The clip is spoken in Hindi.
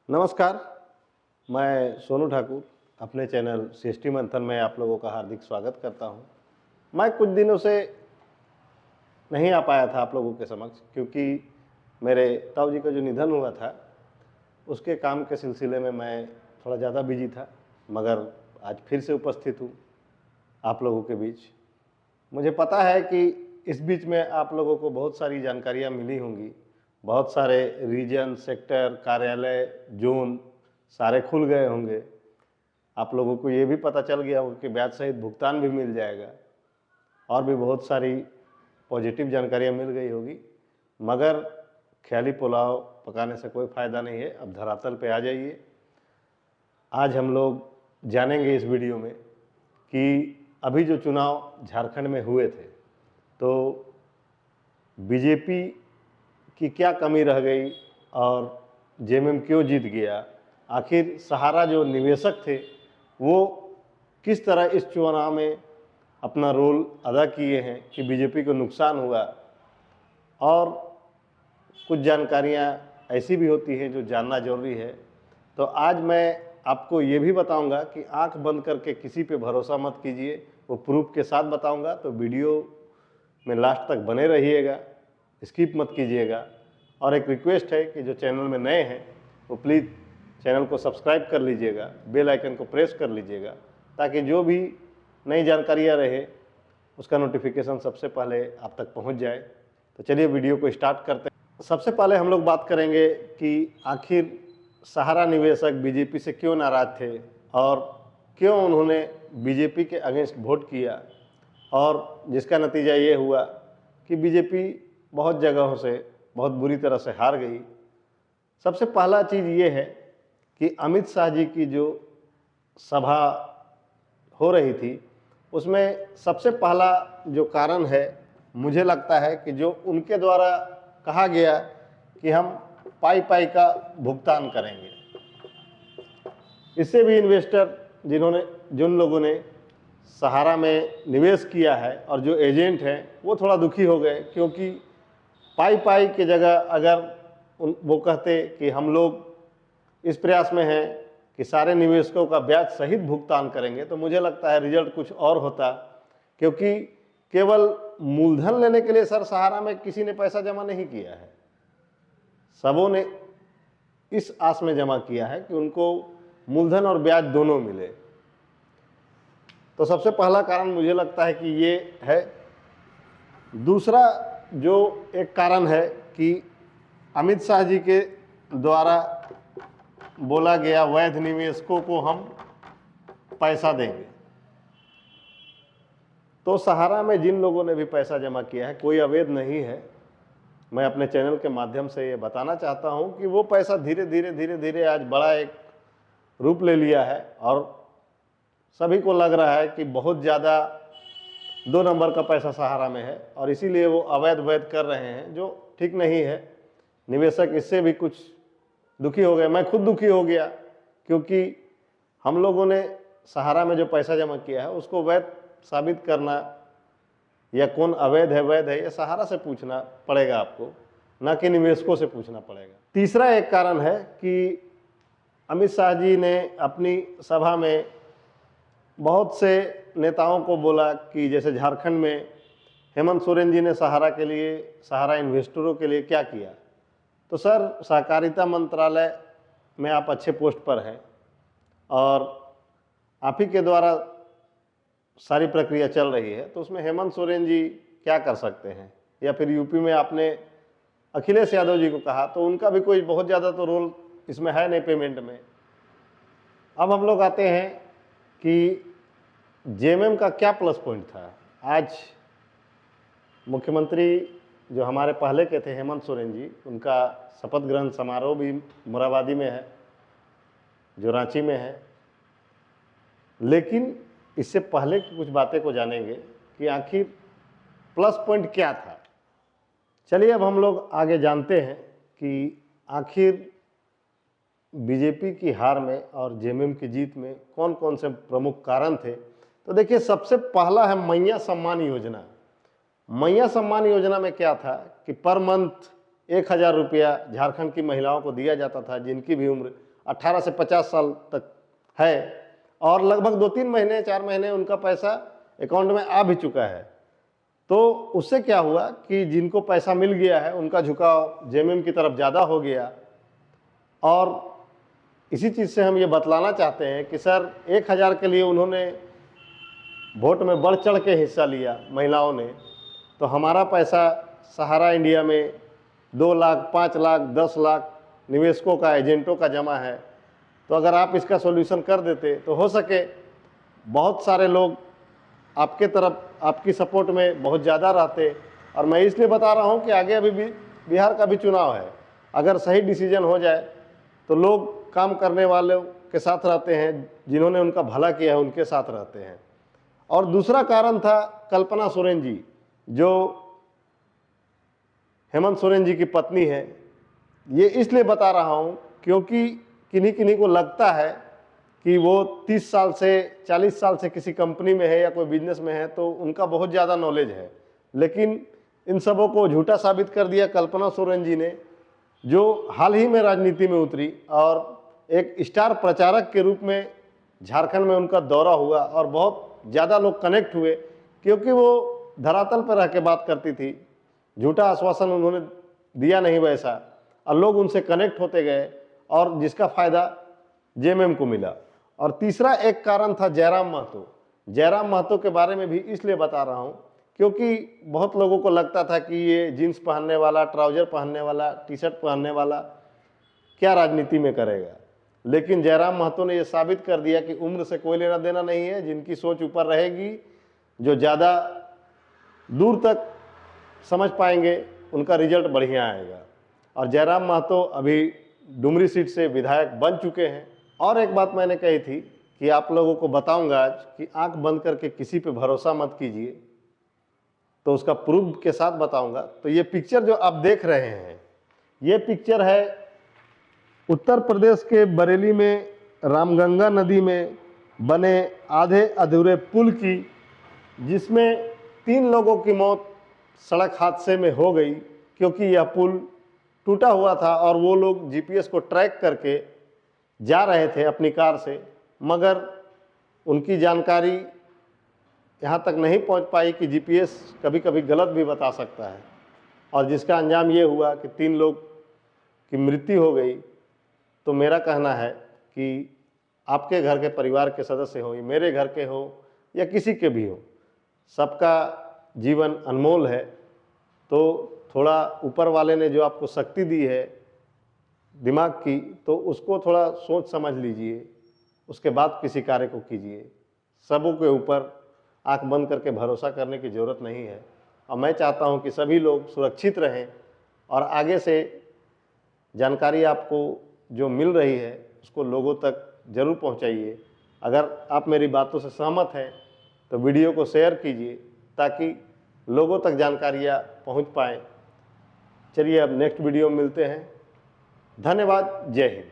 नमस्कार, मैं सोनू ठाकुर अपने चैनल सीएसटी मंथन में आप लोगों का हार्दिक स्वागत करता हूं। मैं कुछ दिनों से नहीं आ पाया था आप लोगों के समक्ष क्योंकि मेरे ताऊ जी का जो निधन हुआ था उसके काम के सिलसिले में मैं थोड़ा ज़्यादा बिजी था, मगर आज फिर से उपस्थित हूं आप लोगों के बीच। मुझे पता है कि इस बीच में आप लोगों को बहुत सारी जानकारियाँ मिली होंगी, बहुत सारे रीजन, सेक्टर, कार्यालय, जोन सारे खुल गए होंगे। आप लोगों को ये भी पता चल गया होगा कि ब्याज सहित भुगतान भी मिल जाएगा और भी बहुत सारी पॉजिटिव जानकारियाँ मिल गई होगी, मगर ख्याली पुलाव पकाने से कोई फ़ायदा नहीं है। अब धरातल पे आ जाइए। आज हम लोग जानेंगे इस वीडियो में कि अभी जो चुनाव झारखंड में हुए थे तो बीजेपी की क्या कमी रह गई और जेएमएम क्यों जीत गया। आखिर सहारा जो निवेशक थे वो किस तरह इस चुनाव में अपना रोल अदा किए हैं कि बीजेपी को नुकसान हुआ। और कुछ जानकारियां ऐसी भी होती हैं जो जानना जरूरी है। तो आज मैं आपको ये भी बताऊंगा कि आंख बंद करके किसी पे भरोसा मत कीजिए, वो प्रूफ के साथ बताऊंगा। तो वीडियो में लास्ट तक बने रहिएगा, स्किप मत कीजिएगा। और एक रिक्वेस्ट है कि जो चैनल में नए हैं वो प्लीज़ चैनल को सब्सक्राइब कर लीजिएगा, बेल आइकन को प्रेस कर लीजिएगा, ताकि जो भी नई जानकारियाँ रहे उसका नोटिफिकेशन सबसे पहले आप तक पहुंच जाए। तो चलिए वीडियो को स्टार्ट करते हैं। सबसे पहले हम लोग बात करेंगे कि आखिर सहारा निवेशक बीजेपी से क्यों नाराज थे और क्यों उन्होंने बीजेपी के अगेंस्ट वोट किया, और जिसका नतीजा ये हुआ कि बीजेपी बहुत जगहों से बहुत बुरी तरह से हार गई। सबसे पहला चीज़ ये है कि अमित शाह जी की जो सभा हो रही थी उसमें सबसे पहला जो कारण है, मुझे लगता है कि जो उनके द्वारा कहा गया कि हम पाई पाई का भुगतान करेंगे, इससे भी इन्वेस्टर जिन लोगों ने सहारा में निवेश किया है और जो एजेंट हैं वो थोड़ा दुखी हो गए, क्योंकि पाई पाई की जगह अगर वो कहते कि हम लोग इस प्रयास में हैं कि सारे निवेशकों का ब्याज सहित भुगतान करेंगे, तो मुझे लगता है रिजल्ट कुछ और होता। क्योंकि केवल मूलधन लेने के लिए सर सहारा में किसी ने पैसा जमा नहीं किया है, सबों ने इस आस में जमा किया है कि उनको मूलधन और ब्याज दोनों मिले। तो सबसे पहला कारण मुझे लगता है कि ये है। दूसरा जो एक कारण है कि अमित शाह जी के द्वारा बोला गया वैध निवेशकों को हम पैसा देंगे। तो सहारा में जिन लोगों ने भी पैसा जमा किया है कोई अवैध नहीं है। मैं अपने चैनल के माध्यम से ये बताना चाहता हूं कि वो पैसा धीरे धीरे आज बड़ा एक रूप ले लिया है और सभी को लग रहा है कि बहुत ज़्यादा 2 नंबर का पैसा सहारा में है, और इसीलिए वो अवैध वैध कर रहे हैं, जो ठीक नहीं है। निवेशक इससे भी कुछ दुखी हो गए, मैं खुद दुखी हो गया, क्योंकि हम लोगों ने सहारा में जो पैसा जमा किया है उसको वैध साबित करना, या कौन अवैध है वैध है, ये सहारा से पूछना पड़ेगा आपको, ना कि निवेशकों से पूछना पड़ेगा। तीसरा एक कारण है कि अमित शाह जी ने अपनी सभा में बहुत से नेताओं को बोला कि जैसे झारखंड में हेमंत सोरेन जी ने सहारा के लिए, सहारा इन्वेस्टरों के लिए क्या किया। तो सर, सहकारिता मंत्रालय में आप अच्छे पोस्ट पर हैं और आप ही के द्वारा सारी प्रक्रिया चल रही है, तो उसमें हेमंत सोरेन जी क्या कर सकते हैं। या फिर यूपी में आपने अखिलेश यादव जी को कहा, तो उनका भी कोई बहुत ज़्यादा तो रोल इसमें है नहीं पेमेंट में। अब हम लोग आते हैं कि जेएमएम का क्या प्लस पॉइंट था। आज मुख्यमंत्री जो हमारे पहले के थे हेमंत सोरेन जी, उनका शपथ ग्रहण समारोह भी मोराबादी में है, जो रांची में है। लेकिन इससे पहले की कुछ बातें को जानेंगे कि आखिर प्लस पॉइंट क्या था। चलिए अब हम लोग आगे जानते हैं कि आखिर बीजेपी की हार में और जेएमएम की जीत में कौन कौन से प्रमुख कारण थे। तो देखिए, सबसे पहला है मैया सम्मान योजना। मैया सम्मान योजना में क्या था कि पर मंथ 1000 रुपया झारखंड की महिलाओं को दिया जाता था, जिनकी भी उम्र 18 से 50 साल तक है और लगभग 2-3 महीने 4 महीने उनका पैसा अकाउंट में आ भी चुका है। तो उससे क्या हुआ कि जिनको पैसा मिल गया है उनका झुकाव जेएमएम की तरफ ज़्यादा हो गया। और इसी चीज़ से हम ये बतलाना चाहते हैं कि सर 1000 के लिए उन्होंने वोट में बढ़ चढ़ के हिस्सा लिया महिलाओं ने, तो हमारा पैसा सहारा इंडिया में 2 लाख, 5 लाख, 10 लाख निवेशकों का, एजेंटों का जमा है। तो अगर आप इसका सॉल्यूशन कर देते तो हो सके बहुत सारे लोग आपके तरफ, आपकी सपोर्ट में बहुत ज़्यादा रहते। और मैं इसलिए बता रहा हूँ कि आगे अभी भी बिहार का भी चुनाव है, अगर सही डिसीजन हो जाए तो लोग काम करने वालों के साथ रहते हैं, जिन्होंने उनका भला किया है उनके साथ रहते हैं। और दूसरा कारण था कल्पना सोरेन जी, जो हेमंत सोरेन जी की पत्नी है। ये इसलिए बता रहा हूँ क्योंकि किन्हीं किन्हीं को लगता है कि वो 30 साल से 40 साल से किसी कंपनी में है या कोई बिजनेस में है तो उनका बहुत ज़्यादा नॉलेज है, लेकिन इन सबों को झूठा साबित कर दिया कल्पना सोरेन जी ने, जो हाल ही में राजनीति में उतरी और एक स्टार प्रचारक के रूप में झारखंड में उनका दौरा हुआ और बहुत ज़्यादा लोग कनेक्ट हुए क्योंकि वो धरातल पर रह के बात करती थी। झूठा आश्वासन उन्होंने दिया नहीं वैसा, और लोग उनसे कनेक्ट होते गए और जिसका फ़ायदा जेएमएम को मिला। और तीसरा एक कारण था जयराम महतो। जयराम महतो के बारे में भी इसलिए बता रहा हूँ क्योंकि बहुत लोगों को लगता था कि ये जीन्स पहनने वाला, ट्राउज़र पहनने वाला, टी शर्ट पहनने वाला क्या राजनीति में करेगा, लेकिन जयराम महतो ने ये साबित कर दिया कि उम्र से कोई लेना देना नहीं है। जिनकी सोच ऊपर रहेगी, जो ज़्यादा दूर तक समझ पाएंगे, उनका रिजल्ट बढ़िया आएगा। और जयराम महतो अभी डुमरी सीट से विधायक बन चुके हैं। और एक बात मैंने कही थी कि आप लोगों को बताऊंगा आज कि आंख बंद करके किसी पे भरोसा मत कीजिए, तो उसका प्रूफ के साथ बताऊंगा। तो ये पिक्चर जो आप देख रहे हैं, ये पिक्चर है उत्तर प्रदेश के बरेली में रामगंगा नदी में बने आधे अधूरे पुल की, जिसमें 3 लोगों की मौत सड़क हादसे में हो गई क्योंकि यह पुल टूटा हुआ था और वो लोग जीपीएस को ट्रैक करके जा रहे थे अपनी कार से, मगर उनकी जानकारी यहाँ तक नहीं पहुँच पाई कि जीपीएस कभी कभी गलत भी बता सकता है, और जिसका अंजाम ये हुआ कि 3 लोग की मृत्यु हो गई। तो मेरा कहना है कि आपके घर के परिवार के सदस्य हो, मेरे घर के हो या किसी के भी हो, सबका जीवन अनमोल है। तो थोड़ा ऊपर वाले ने जो आपको शक्ति दी है दिमाग की, तो उसको थोड़ा सोच समझ लीजिए, उसके बाद किसी कार्य को कीजिए। सबों के ऊपर आंख बंद करके भरोसा करने की ज़रूरत नहीं है। और मैं चाहता हूं कि सभी लोग सुरक्षित रहें और आगे से जानकारी आपको जो मिल रही है उसको लोगों तक ज़रूर पहुंचाइए। अगर आप मेरी बातों से सहमत हैं तो वीडियो को शेयर कीजिए ताकि लोगों तक जानकारियाँ पहुंच पाएँ। चलिए अब नेक्स्ट वीडियो में मिलते हैं। धन्यवाद। जय हिंद।